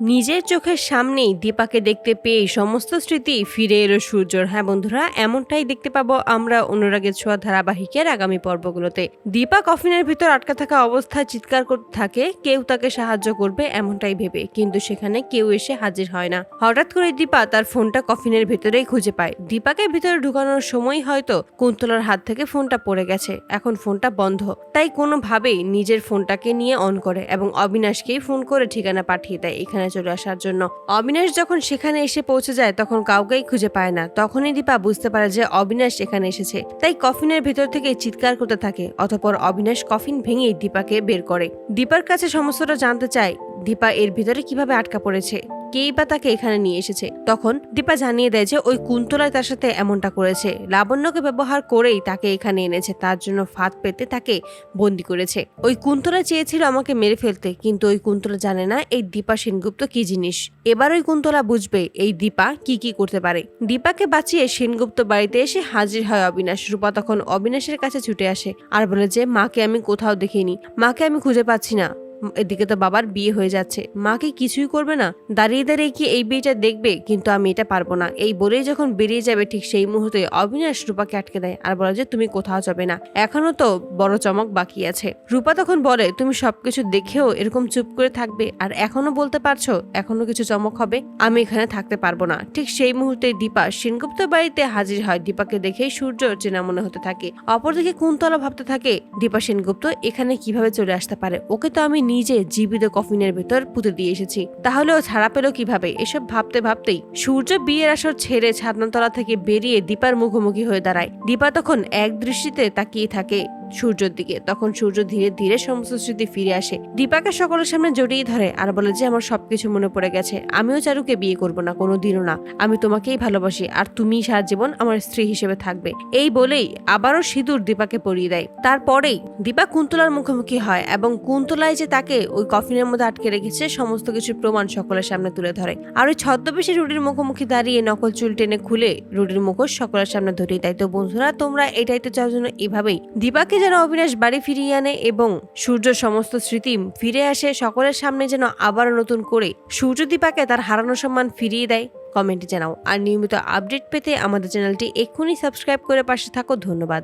নিজের চোখের সামনেই দীপাকে দেখতে পেয়ে সমস্ত স্মৃতি ফিরে এলো সূর্যর। হ্যাঁ বন্ধুরা, এমনটাই দেখতে পাবো আমরা অনুরাগের ছোঁয়া ধারাবাহিকের আগামী পর্বগুলোতে। দীপা কফিনের ভিতর আটকা থাকা অবস্থায় চিৎকার করতে থাকে, কেউ তাকে সাহায্য করবে এমনটাই ভেবে, কিন্তু সেখানে কেউ এসে হাজির হয় না। হঠাৎ করে দীপা তার ফোনটা কফিনের ভেতরেই খুঁজে পায়। দীপাকে ভিতরে ঢুকানোর সময় হয়তো কুন্তলার হাত থেকে ফোনটা পড়ে গেছে, এখন ফোনটা বন্ধ, তাই কোনোভাবেই নিজের ফোনটাকে নিয়ে অন করে এবং অবিনাশকেই ফোন করে ঠিকানা পাঠিয়ে দেয় এখানে চলে আসার জন্য। অবিনাশ যখন সেখানে এসে পৌঁছে যায় তখন কাউকেই খুঁজে পায় না। তখনই দীপা বুঝতে পারে যে অবিনাশ এখানে এসেছে, তাই কফিনের ভেতর থেকে চিৎকার করতে থাকে। অতঃপর অবিনাশ কফিন ভেঙে দীপাকে বের করে। দীপার কাছে সমস্তটা জানতে চায় দীপা এর ভিতরে কিভাবে আটকা পড়েছে, কেই বা তাকে এখানে নিয়ে এসেছে। তখন দীপা জানিয়ে দেয় যে ওই কুন্তলাই তার সাথে এমনটা করেছে, লাবণ্যকে ব্যবহার করেই তাকে এখানে এনেছে, তার জন্য ফাঁদ পেতে তাকে বন্দি করেছে। ওই কুন্তলা চেয়েছিল আমাকে মেরে ফেলতে, কিন্তু ওই কুন্তলা জানে না এই দীপা সেনগুপ্ত কি জিনিস। এবার ওই কুন্তলা বুঝবে এই দীপা কি কি করতে পারে। দীপাকে বাঁচিয়ে সেনগুপ্ত বাড়িতে এসে হাজির হয় অবিনাশ। রূপা তখন অবিনাশের কাছে ছুটে আসে আর বলে যে মাকে আমি কোথাও দেখিনি, মাকে আমি খুঁজে পাচ্ছি না। এদিকে তো বাবার বিয়ে হয়ে যাচ্ছে, মা কি কিছুই করবে না? দাঁড়িয়ে দাঁড়িয়ে কি এই বিয়েটা দেখবে? কিন্তু আমি এটা পারবো না। এই বলেই যখন বেরিয়ে যাবে ঠিক সেই মুহূর্তে অবিনাশ রূপাকে আটকে দেয় আর বলে যে তুমি কোথাও যাবে না, এখনো তো বড় চমক বাকি আছে। রূপা তখন বলে তুমি সবকিছু দেখেও এরকম চুপ করে থাকবে আর এখনো বলতে পারছো এখনো কিছু চমক হবে? আমি এখানে থাকতে পারবো না। ঠিক সেই মুহূর্তে দীপা সেনগুপ্ত বাড়িতে হাজির হয়। দীপাকে দেখেই সূর্য চেনা মনে হতে থাকে। অপরদিকে কুন্তলা ভাবতে থাকে দীপা সেনগুপ্ত এখানে কিভাবে চলে আসতে পারে, ওকে তো আমি নিজে জীবিত কফিনের ভেতর পুঁতে দিয়ে এসেছি, তাহলে ও ছাড়া পেলো কিভাবে? এসব ভাবতে ভাবতেই সূর্য বিয়ের আসর ছেড়ে ছাদনাতলা থেকে বেরিয়ে দীপার মুখোমুখি হয়ে দাঁড়ায়। দীপা তখন এক দৃষ্টিতে তাকিয়ে থাকে সূর্যের দিকে। তখন সূর্য ধীরে ধীরে সমস্ত স্মৃতি ফিরে আসে, দীপাকে সকলের সামনে জড়িয়ে ধরে আর বলে যে আমার সবকিছু মনে পড়ে গেছে, আমিও চারুকে বিয়ে করব না, কোনোদিনও না। আমি তোমাকেই ভালোবাসি আর তুমি সারা জীবন আমার স্ত্রী হিসেবে থাকবে। এই বলেই আবারও সিঁদুর দীপাকে পরিয়ে দেয়। তারপরেই দীপা কুন্তলার মুখোমুখি হয় এবং কুন্তলায় যে তাকে ওই কফিনের মধ্যে আটকে রেখেছে সমস্ত কিছু প্রমাণ সকলের সামনে তুলে ধরে। আর ওই ছদ্মবেশী রুডির মুখোমুখি দাঁড়িয়ে নকল চুল টেনে খুলে রুডির মুখোশ সকলের সামনে ধরিয়ে দেয়। তো বন্ধুরা, তোমরা এটাই তো চাও জন্য এভাবেই দীপাকে যেন অবিনাশ বাড়ি ফিরিয়ে আনে এবং সূর্য সমস্ত স্মৃতি ফিরে আসে সকলের সামনে, যেন আবার নতুন করে সূর্য দীপাকে তার হারানো সম্মান ফিরিয়ে দেয়। কমেন্টে জানাও। আর নিয়মিত আপডেট পেতে আমাদের চ্যানেলটি এক্ষুনি সাবস্ক্রাইব করে পাশে থাকো। ধন্যবাদ।